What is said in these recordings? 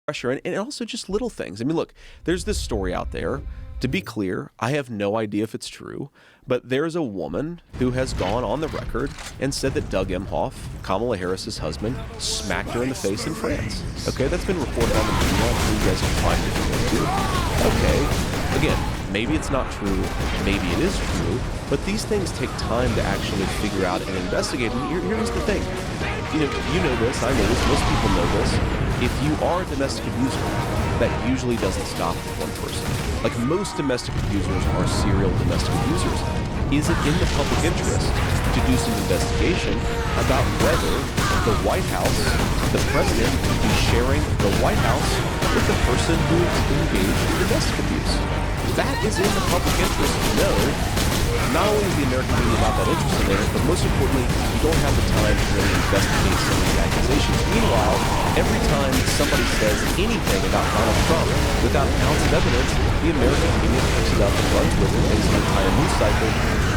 pressure, and also just little things. I mean, look, there's this story out there. To be clear, I have no idea if it's true, but there's a woman who has gone on the record and said that Doug Emhoff, Kamala Harris's husband, smacked her in the face in France. Okay, that's been reported on the media. You guys can find it if you want to. Okay, again, maybe it's not true, maybe it is true, but these things take time to actually figure out and investigate. And here's the thing. You know this, I know this, most people know this. If you are a domestic abuser, that usually doesn't stop with one person. Like, most domestic abusers are serial domestic abusers. Is it in the public interest to do some investigation about whether the White House, the president, is sharing the White House with the person who is engaged in domestic abuse? That is in the public interest to know. Not only is the American media not that interested in it, but most importantly, you don't have the time to really investigate some of the accusations. Meanwhile, every time somebody says anything about Donald Trump without an ounce of evidence, the American media picks it up and runs with it based on entire news cycle,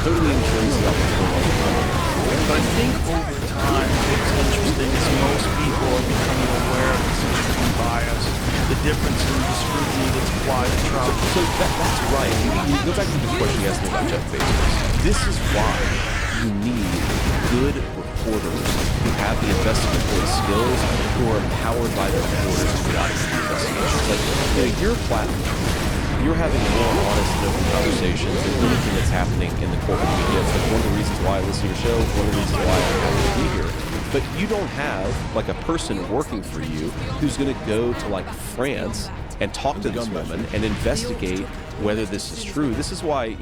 totally incurious about what's going on in the country. But I think over time, what's interesting is most people are becoming aware of this extreme bias, the difference in the scrutiny that's applied to Trump. So that's right. You go back to the question you asked me about Jeff Bezos. This is why you need good reporters who have the investigatory skills, who are empowered by their reporters to get out of the investigations. Like, your platform, you're having more honest and open conversations than anything that's happening in the corporate media. It's like one of the reasons why I listen to your show, one of the reasons why I'm happy to be here. But you don't have like a person working for you who's going to go to like France and talk to this woman and investigate whether this is true. This is why,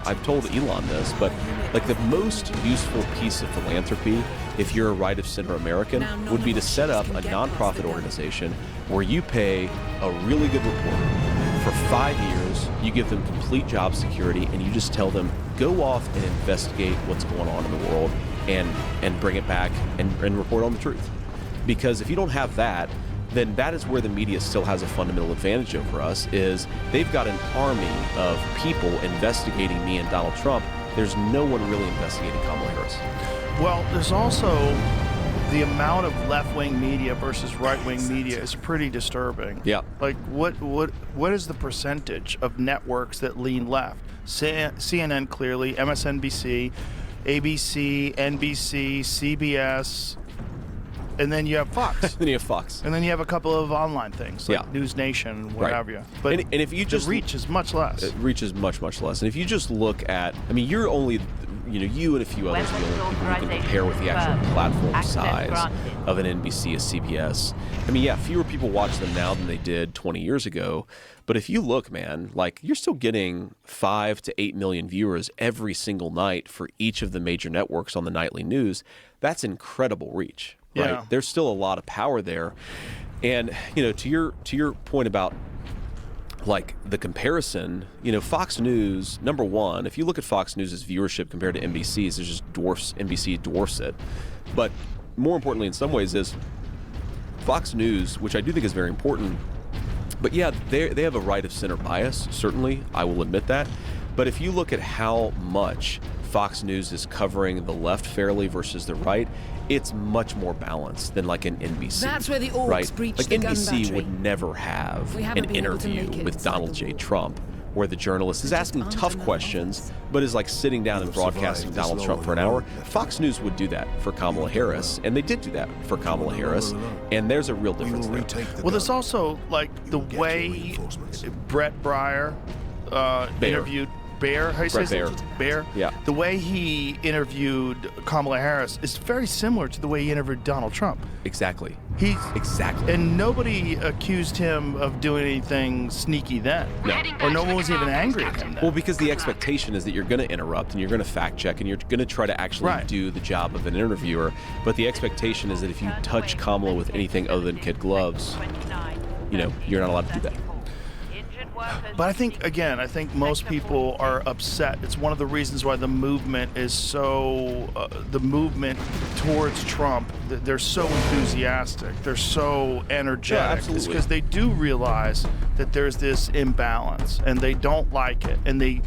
I've told Elon this, but like the most useful piece of philanthropy, if you're a right of center American, would be to set up a nonprofit organization where you pay a really good reporter for 5 years, you give them complete job security, and you just tell them, go off and investigate what's going on in the world and bring it back and report on the truth. Because if you don't have that, then that is where the media still has a fundamental advantage over us, is they've got an army of people investigating me and Donald Trump. There's no one really investigating Kamala Harris. Well, there's also the amount of left-wing media versus right-wing media is pretty disturbing. Yeah. Like, what is the percentage of networks that lean left? CNN clearly, MSNBC, ABC, NBC, CBS, and then you have Fox. Then you have Fox. And then you have a couple of online things like News Nation, what have you. But and if you just the reach is much less. It reaches much, much less. And if you just look at, you're only, you and a few others are the only people who can compare with the actual platform size of an NBC, a CBS. Fewer people watch them now than they did 20 years ago. But if you look, man, like, you're still getting 5 to 8 million viewers every single night for each of the major networks on the nightly news. That's incredible reach. Right? Yeah. There's still a lot of power there. And, to your point about like the comparison, Fox News, number one, if you look at Fox News' viewership compared to NBC's, it just NBC dwarfs it. But more importantly, in some ways, is Fox News, which I do think is very important, but yeah, they have a right of center bias, certainly, I will admit that. But if you look at how much Fox News is covering the left fairly versus the right, it's much more balanced than like an NBC. That's where the orcs right? breached Like the gun NBC battery. would never have We haven't an been able to interview make it with inside Donald the J. wall. Trump where the journalist is asking tough questions, but is like sitting down and broadcasting Donald Trump for an hour. Fox News would do that for Kamala Harris, and they did do that for Kamala Harris, and there's a real difference there. Well, there's also like the way Brett Breyer interviewed Bear, how you say Brett it? Bear. Yeah. The way he interviewed Kamala Harris is very similar to the way he interviewed Donald Trump. Exactly. Exactly. And nobody accused him of doing anything sneaky then. No. Or no one was even angry at him then. Well, because the expectation is that you're going to interrupt and you're going to fact check and you're going to try to actually do the job of an interviewer. But the expectation is that if you touch Kamala with anything other than kid gloves, you're not allowed to do that. But I think most people are upset. It's one of the reasons why the movement is so, the movement towards Trump, they're so enthusiastic. They're so energetic. Yeah, it's because they do realize that there's this imbalance and they don't like it. And they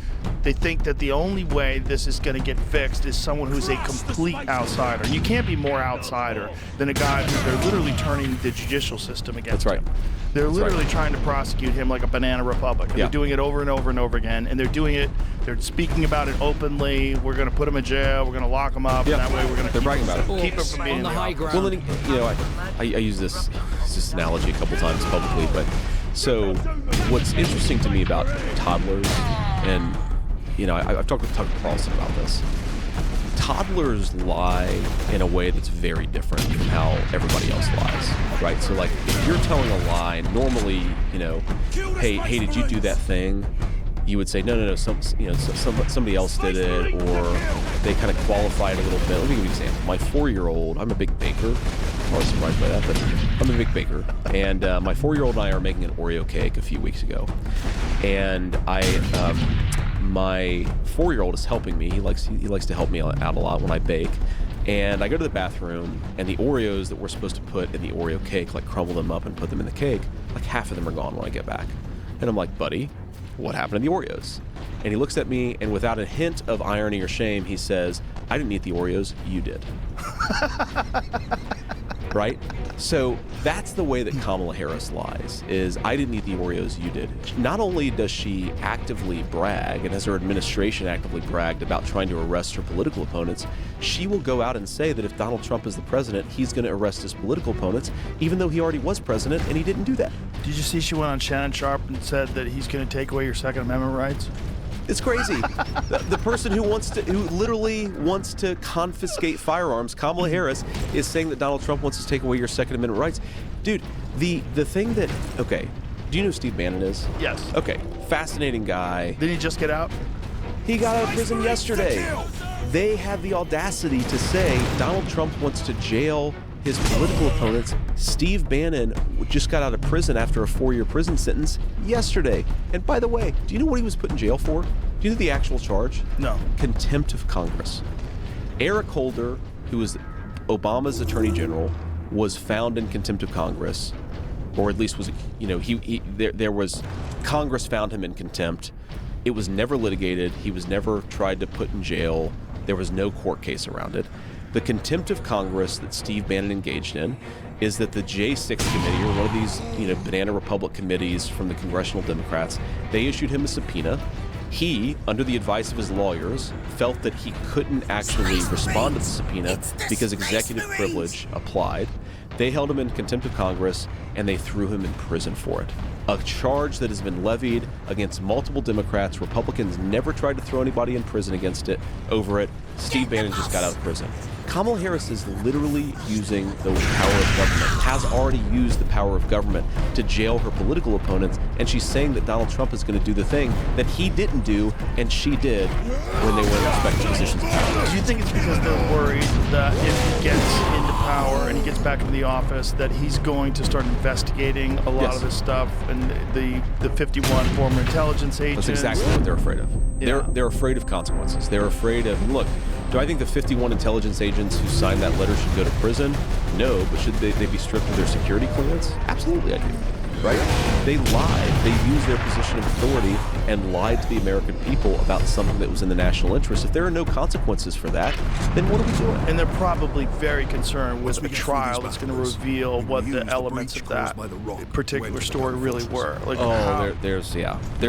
think that the only way this is going to get fixed is someone who's a complete outsider. And you can't be more outsider than a guy who they're literally turning the judicial system against That's right. him. They're literally trying to prosecute him like a banana republic. And they're doing it over and over and over again. And they're speaking about it openly. We're going to put him in jail. We're going to lock him up. And that way we're going to bragging about it. keep him from being in the high office. ground. Well, then, you know, I use this analogy a couple times publicly, but so what's interesting to me about toddlers, and you know, I've talked with Tucker Carlson about this. Toddlers lie in a way that's very different from how everybody else lies, right? So, like, if you're telling a lie, normally, you know, hey, did you do that thing? You would say, no, somebody else did it, or they kind of qualify it a little bit. Let me give you an example. My 4-year-old, I'm a big baker. I was surprised by that, but I'm a big baker. And my 4-year-old and I are making an Oreo cake a few weeks ago. And my 4-year-old is helping me. He likes to help me out a lot when I bake. And I go to the bathroom, and the Oreos that we're supposed to put in the Oreo cake, like crumble them up and put them in the cake, like half of them are gone when I get back. And I'm like, buddy, what happened to the Oreos? And he looks at me, and without a hint of irony or shame, he says, I didn't eat the Oreos, you did. Right? So that's the way that Kamala Harris lies, is I didn't eat the Oreos, you did. Not only does she actively brag, and has her administration actively bragged about trying to arrest her political opponents, she will go out and say that if Donald Trump is the president, he's going to arrest his political opponents, even though he already was president and he didn't do that. Did you see she went on Shannon Sharp and said that he's going to take away your Second Amendment rights? It's crazy. The person who literally wants to confiscate firearms, Kamala Harris, is saying that Donald Trump wants to take away your Second Amendment rights. Dude, the thing that, okay, do you know who Steve Bannon is? Yes. Okay, fascinating guy. Didn't he just get out? He got out of prison yesterday. They have the audacity to say Donald Trump wants to jail his political opponents. Steve Bannon just got out of prison after a 4-year prison sentence yesterday. And by the way, do you know what he was put in jail for? Do you know the actual charge? No. Contempt of Congress. Eric Holder, who was Obama's attorney general, was found in contempt of Congress, or at least was, you know, there was, Congress found him in contempt. It was never litigated. He was never tried to put in jail. There was no court case around it. The contempt of Congress that Steve Bannon engaged in is that the J6 committee, or one of these, you know, banana republic committees from the congressional Democrats, they issued him a subpoena. He, under the advice of his lawyers, felt that he couldn't actually respond to the subpoena because executive privilege applied. They held him in contempt of Congress, and they threw him in prison for it. A charge that has been levied against multiple Democrats. Republicans never tried to throw anybody in prison against it, over it. Steve Bannon just got out of prison. Kamala Harris is literally using the power of government, has already used the power of government to jail her political opponents, and she's saying that Donald Trump is going to do the thing that he didn't do and she did when they were in respective positions of power. Do you think it's because they're worried that if he gets into power and he gets back into the office, that he's going to start investigating a lot of this stuff, and the 51 former intelligence agents? That's exactly what they're afraid of. Yeah. They're afraid of consequences. They're afraid of, look, do I think the 51 intelligence agents who signed that letter should go to prison? No, but should they be stripped of their security clearance? Absolutely I do. Right? They lied. They used their position of authority and lied to the American people about something that was in the national interest. If there are no consequences for that, then what are we doing? And they're probably very concerned with a trial that's going to reveal what the elements of that particular story really were. Like there's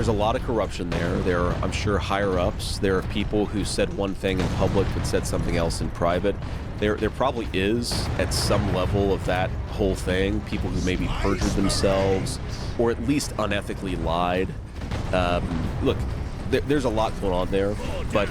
a lot of corruption there. There are, I'm sure, higher ups. There are people who said one thing in public but said something else in private. There probably is, at some level of that whole thing, people who maybe perjured themselves or at least unethically lied. Look, there's a lot going on there, but,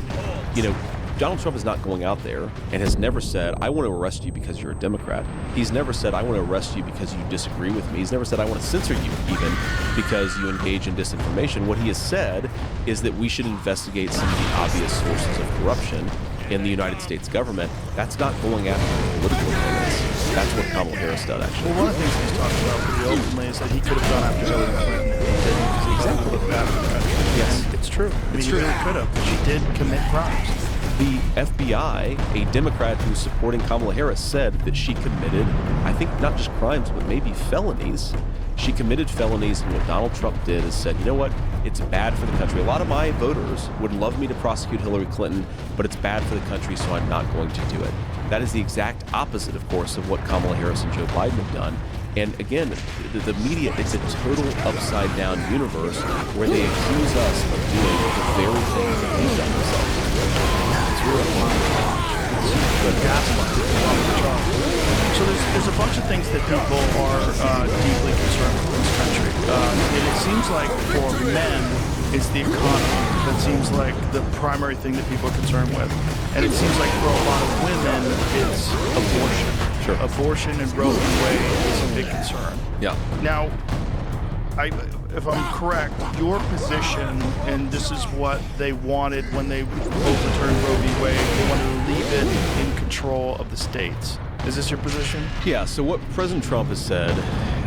you know, Donald Trump is not going out there and has never said, I want to arrest you because you're a Democrat. He's never said, I want to arrest you because you disagree with me. He's never said, I want to censor you even because you engage in disinformation. What he has said is that we should investigate some of the obvious sources of corruption in the United States government. That's not going after political opponents. That's what Kamala Harris does, actually. Well, one of the things he's talked about pretty openly is that he could have gone after Hillary Clinton. Exactly. look bad for the country. Yes. And it's true. I mean, It's you true. really could have. She did commit crimes. The FBI, a Democrat who's supporting Kamala Harris, said that she committed, I think, not just crimes, but maybe felonies. She committed felonies, and what Donald Trump did is said, you know what, it's bad for the country. A lot of my voters would love me to prosecute Hillary Clinton, but it's bad for the country, so I'm not going to do it. That is the exact opposite, of course, of what Kamala Harris and Joe Biden have done. And again, the media, it's a total upside-down universe where they accuse us of doing the very things that they've done themselves. It's really good gaslighting. So there's a bunch of things that people are deeply concerned with in this country. And it seems like for men, it's the economy. That seems like the primary thing that people are concerned with. And it seems like for a lot of women, it's abortion. Sure. Abortion in Roe v. Wade is a big concern. Yeah. Now, if I'm correct, your position, and this is what they wanted when they overturned Roe v. Wade, they wanted to leave it in control of the states. Is this your position? Yeah, so what President Trump has said,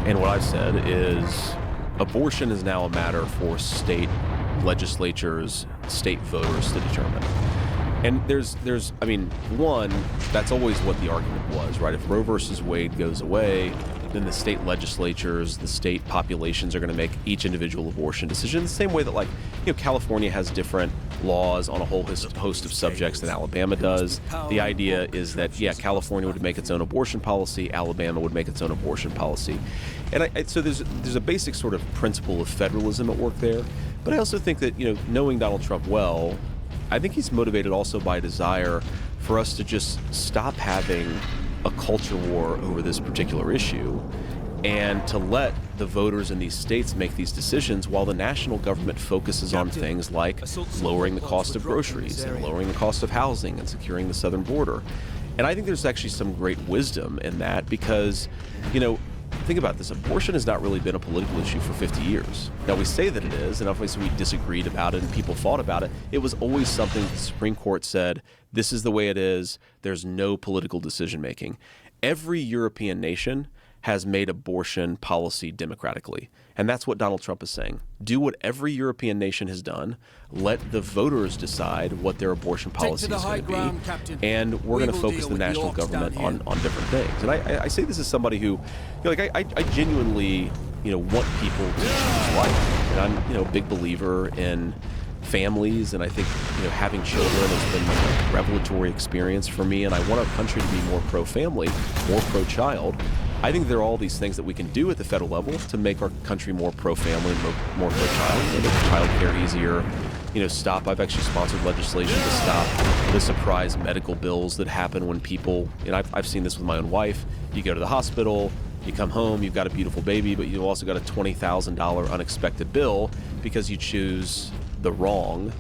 and what I've said, is abortion is now a matter for state legislatures, state voters to determine. And I mean, one, that's always what the argument was, right? If Roe versus Wade goes away, then the state legislatures, the state populations are going to make each individual abortion decision the same way that, like, you know, California has different laws on a whole host of subjects than Alabama does. The idea is that, yeah, California would make its own abortion policy, Alabama would make its own abortion policy. And so there's a basic sort of principle of federalism at work there. But I also think that, you know, knowing Donald Trump well, I think he's motivated also by a desire for us to just stop having a culture war over this particular issue and to let the voters in these states make these decisions while the national government focuses on things like lowering the cost of groceries and lowering the cost of housing and securing the southern border. And I think there's actually some great wisdom in that because, you know, think about this. Abortion has not really been a political issue for 50 years. Now, we say that it is, and obviously we disagreed about it and people fought about it. It was always something the Supreme Court said, this is the way it is. There's no political decision making. Every European nation has made abortion policy democratically. And that's what Donald Trump is saying. Do what every European nation has done. Let the voters decide what their abortion policy is going to be. And we're going to focus the national government on different things. And I say this as somebody who, you know, like, I genuinely, you know, want people to choose life. And I'm, you know, a big believer in families, and I think, you know, having children has been like a revelatory experience for me, and I want our country to be more pro-family, more pro-child. I think there are all these things that we can do at the federal level to make our country more pro-family, more pro-child, make child care easier. You know, I've actually sponsored legislation to stop the surprise medical bills that happen when people, and I've seen this with my own wife, you go to the hospital, you come home, you've got a beautiful baby, but you've also got a $20,000 unexpected bill because you choose the wrong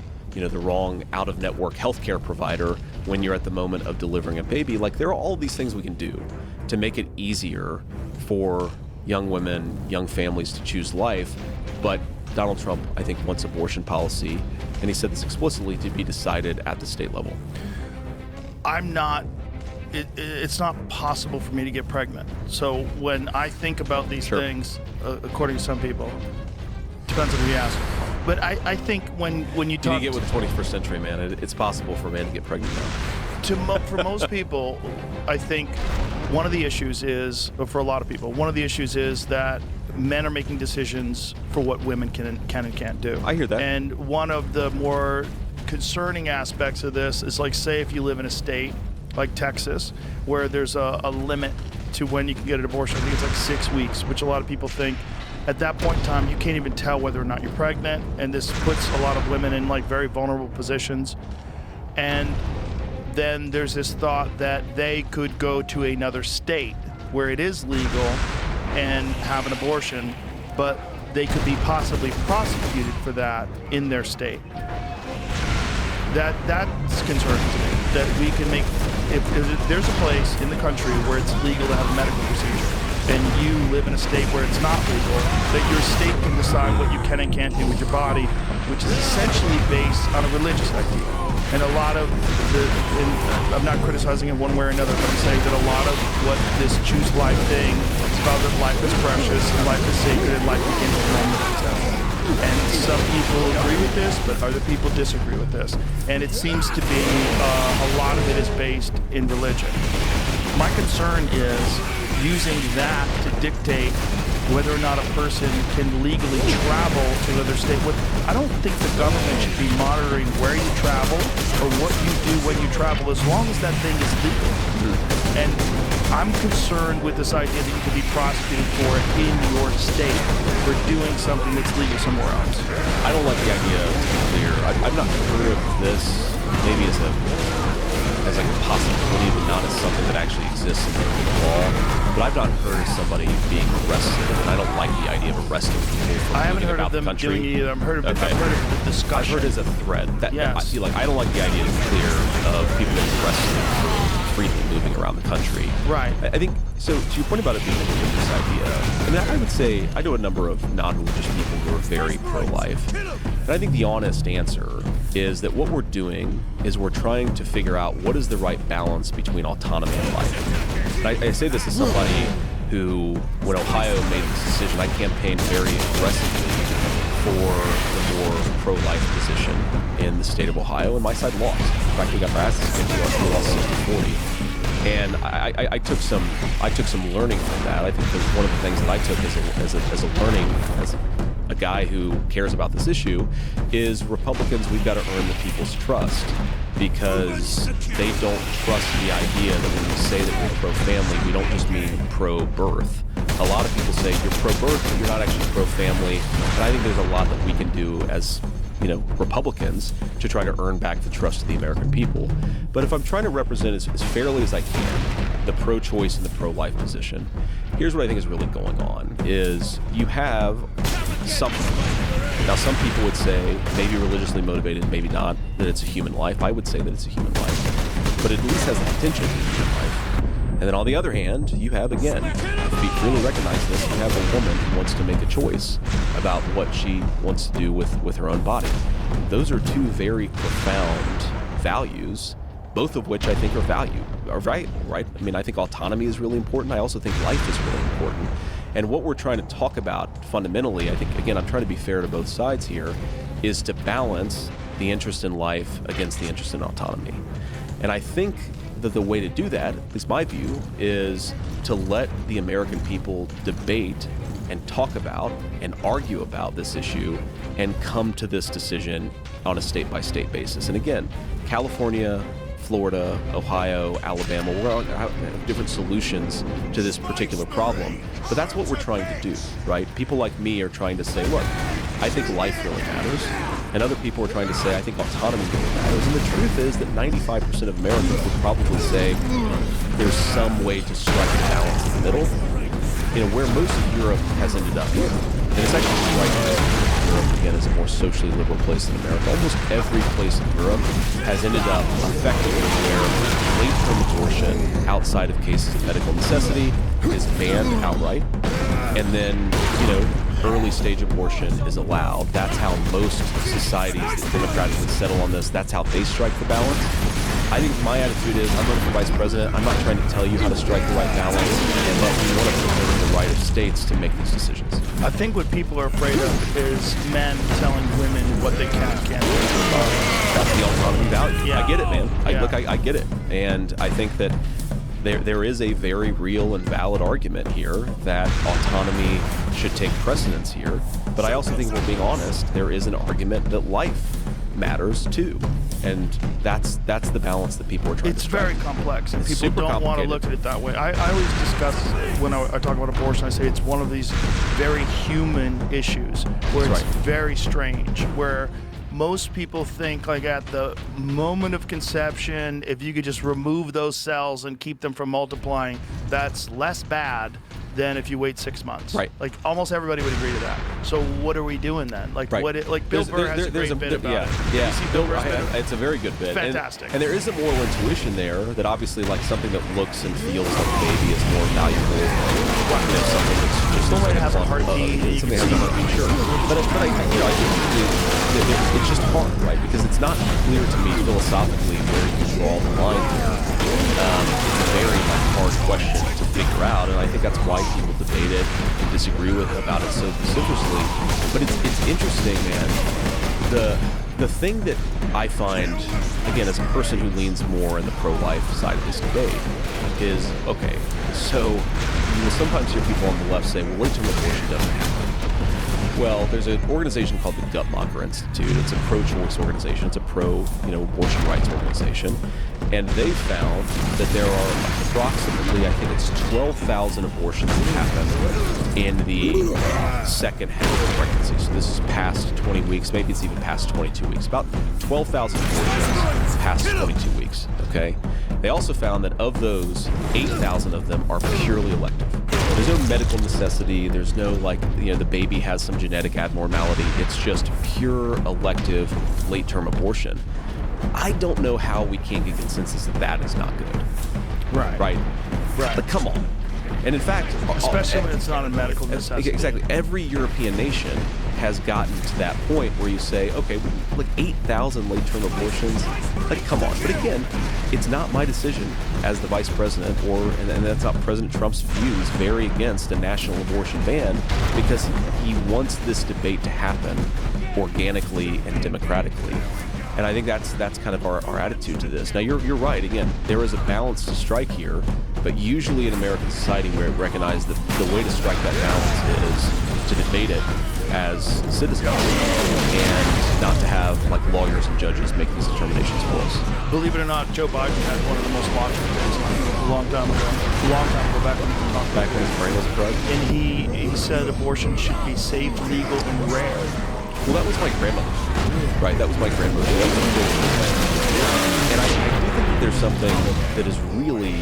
out-of-network healthcare provider when you're at the moment of delivering a baby. Like, there are all these things we can do to make it easier for young women, young families to choose life. But Donald Trump, I think, wants abortion policy, and he said this explicitly, to be decided at the state level. It's not possible for me to get pregnant. So when I think about these things, according to some people, depends on who you ask. But I think when you talk... You get with the 21st century, man. It's possible for a man to get pregnant now. For most people, I think one of the issues is, or for a lot of people, one of the issues is that men are making decisions for what women can and can't do. I hear that. And one of the more concerning aspects of this is, like, say if you live in a state like Texas, where there's a limit to when you can get an abortion. I think it's like 6 weeks, which a lot of people think at that point in time, you can't even tell whether or not you're pregnant. And this puts a lot of women in, like, very vulnerable positions. And then there's this thought that they could go to another state where it is legal and have an abortion, but they could be possibly prosecuted for that in their state. That's concerning to me, that we can make, if there's a place in the country where it's legal to have a medical procedure, and you live in a state where it's not legal, that your state can decide what you can and can't do with your body, which is essentially based on a religious idea. And a lot of I'm not criticizing it one way or another, but I'm saying that a lot of what this choose life thing is about, that life is precious and life is sacred and life begins with the moment of conception. And some people agree with this, but other people disagree with this. And it seems to be a lot of it is based in religion. My concern is using that to dictate whether or not a person can legally travel to another state. I don't think the government should be monitoring where you travel or what you do when you travel, as long as that thing is legal. And I'm concerned with this idea that you could be prosecuted for it in your state for doing something that's legal somewhere else. I don't like the idea clear. I've not heard of this maybe as like a possibility, but not as something that actually exists in the law. But I've not heard of somebody being arrested, and I don't like the idea of arresting people for I haven't moving heard about of them the country. doing it either. I've heard of the discussion. I've heard it as a threat. Yes. I feel like I don't like the idea clear of people getting arrested for freely moving around the country. Right. I think, so to your point about it being a religious idea, I mean, I would say I know a number of non-religious people who are very pro-life. And I think the honest answer is that what we're doing is we're trying to figure out what is the right balance between autonomy and life. And I say this as somebody who, when Ohio made this decision, I campaigned very aggressively for the more pro-life position in the state of Ohio, and my side lost. In fact, we got our asses kicked. We lost 60-40. And I took some learning from that. I think that one of the things that I took as a learning, as a guy who cares about this issue, is Republicans, we've got to earn the people's trust, because they don't trust the idea that when we say that we're pro-family, we don't just mean pro-birth. A lot of people say you're pro-birth, but you're not actually pro-family. And I think there's a lot that we can do as Republicans to try to earn back the trust of the American people. But if I'm trying to represent as fairly as I can the pro-choice and the pro-life position, here's what I think is really going on, is you have something. Now, some people would say, maybe religiously motivated, maybe not, that it's a human life. I would say that it's a human life. But it at least has the potential to be a human life. And then on the other hand, you have, again, if we really recognize this, you have a woman who wants to make a choice about what she wants to do with her own body. Those are two very profound values, both of which I think are valuable, right? I mean, I think autonomy is really important. I also think life is really important. And what we're trying to talk about fundamentally, I think, again, I'm trying to be fair to both sides here, is to balance the interest in life against the interest in autonomy. And I think that the way to do that, at least my view, is to let the American people debate and talk about and argue about this issue and come to this decision on a state-by-state basis. And again, California, Florida, Ohio, Alabama, we're all have different solutions to this particular problem. But that's what we're trying to do, right? People like me are trying to say, look, I think life really matters. And other people are trying to say, I think autonomy really matters. And the truth is that 95% of Americans would probably say there's some way to strike a balance in the middle. Where most of Europe has ended up. And it's actually striking that Europe, again, is a more socially liberal place than America. Almost every place in Europe has ended up effectively where late-term abortion outside of cases of medical necessity is banned outright. And then, early stage abortion is allowed. That's how most societies that democratically settle on this, that's how they strike the balance. I think my attitude is, I'm running for vice president. I'm not trying to tell you how to strike the right balance, but we want to preserve the right of states to make these decisions. I think what people are afraid of is men telling women what they can and can't do. That's the autonomy value. Yeah. I get it, man. Yeah. I get it. And I think that there is a very real and valid argument here that autonomy should take precedence here. But I also think, if we're being honest, there is an argument that life matters too. And that's the balance that people are trying to strike. It's very complex, and It's people super don't want to complicated. look at it that way. I always discuss, when I talk about abortion, I say it's one of these very human issues where That's it's right. very strange, where most people think, like, at the moment of conception, if you could just remove those cells and keep them from multiplying, that's less bad than if you wait 6 months. Right. Like, almost everybody would agree to that. So what are we doing then? Like, Right. Bill Burr has a great bit about it. Yeah, You see Bill Burr's bit? it's a very good bit. Fantastic. And there is a moral intuition there that obviously, like, something that looks and feels like a baby is more valuable than something that's just Something that has a on heartbeat, love. you Something can that has a see. heartbeat, sure. But I think it's just hard, right? Because it's not clear to me philosophically where you draw the line here? It's a very hard question to figure out, and I think that's why people debate it and disagree about it so vociferously. But it's interesting, man. The thing that I find, again, as a person who leans more in the pro-life side of this debate, is, okay, so you will sometimes hear people on the left say, well, late-term abortion doesn't happen. Well, there's an organization called the Guttmacher Institute. It's a pro-choice organization. It's a abortion rights organization. And they found that there are approximately, I think it's 12,000 abortions that happen in the second half of pregnancy. So this is past 20 weeks. Maybe it's even past 22 weeks. About 12,000 abortions past 22 weeks, okay? They also found that of those, 8,000 of them are purely elective. There's no medical necessity. There's no, the baby has some genetic abnormality. It's just pure elective late-term abortion. I don't know how we can't get consensus that is not good. Right. But come on. And in fact, especially when it's not a medical necessity. Exactly. Every European nation has gotten to that point where you say, okay, 8,000 late-term abortions, come on. But again, it's not my decision as the vice president, and that's not President Trump's views, vary against a national abortion ban, because he wants this debate to happen organically and democratically. And I think that's kind of our attitude to this. Now, you're right. Again, there is a balance to strike here, but usually in American society, we recognize that the way to strike that balance is to debate it as citizens and not to have lawyers and judges make these determinations for us. Believe it or not, Joe Biden had one of the most watched debates a long time ago, back when his brain was a drug. And he said abortion should be safe, legal, and rare. Well, that was my grandmother. Right, that was my grandmother. And I do think that there's something that is really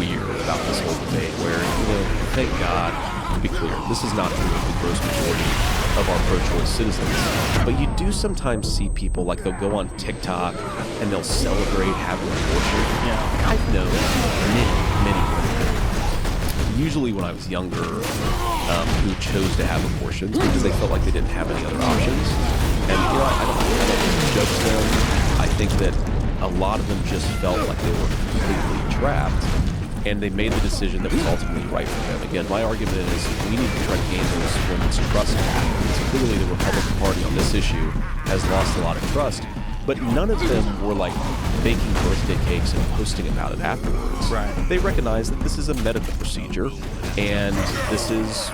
weird about this whole debate where, thank God, to be clear, this is not the gross majority of our pro-choice citizens, but you do sometimes see people, they'll go on TikTok and they'll celebrate having an abortion. Yeah. I've known many women, usually when I was younger, who chose to have abortions because they felt like they didn't have any other options. And I don't judge them. I think that a lot of them just felt like they were completely trapped, and they made the decision that was ultimately right for them. Again, my argument is we need to try to gain those women's trust back. Because clearly the Republican Party on this issue has lost a lot of trust, but none of them were baking birthday cakes and posting about it afterwards. Right. They recognize that this is a medical procedure, and this is,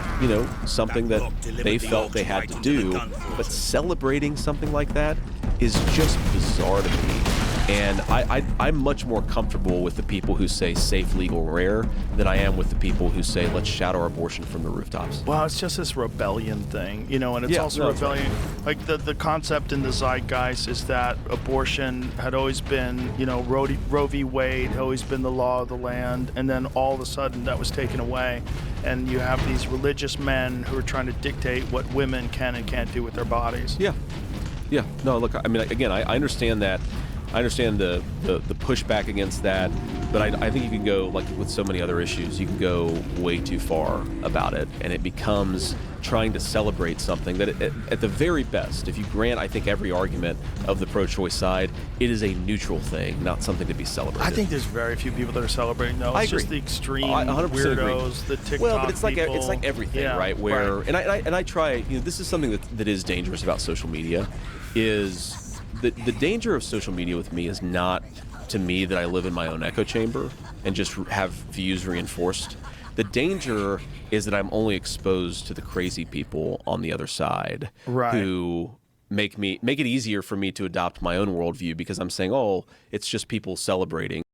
something that they felt they had to do, but celebrating something like that is just bizarre to me. And I'm much more comfortable with the people who say safe, legal, rare than I am with the people who say let's shout our abortion from the rooftops. Well, it's just this rebellion thing, and it's also rebellion. Right. The concept in the zeitgeist is that abortion had always been, Roe v. Wade had always been the law of the land, and then all of a sudden that was taken away, and you have these religious men who are trying to dictate what women can and can't do with their bodies. Yeah. No, look, I mean, again, I understand that. I understand the pushback against that, but I think you can go, with so many other issues, you can go way too far about it, and it becomes trying to celebrate something that at the very best, if you grant, I think, every argument of the pro-choice side, it is a neutral thing, not something to be celebrated. I think there's very few people that are celebrating those. It's just the extreme 100% weirdos, the TikTok Well, but it's people. It's like everything, right? Where right. And I try, this is something that is dangerous about social media, is the danger of social media with me is not, to me, that I live in my own echo chamber and just have views reinforced. The danger is that I'm only exposed to the crazy people on the other side, right, who make it easier for me to adopt my own worldview because I'm saying, oh, it's just people celebrating.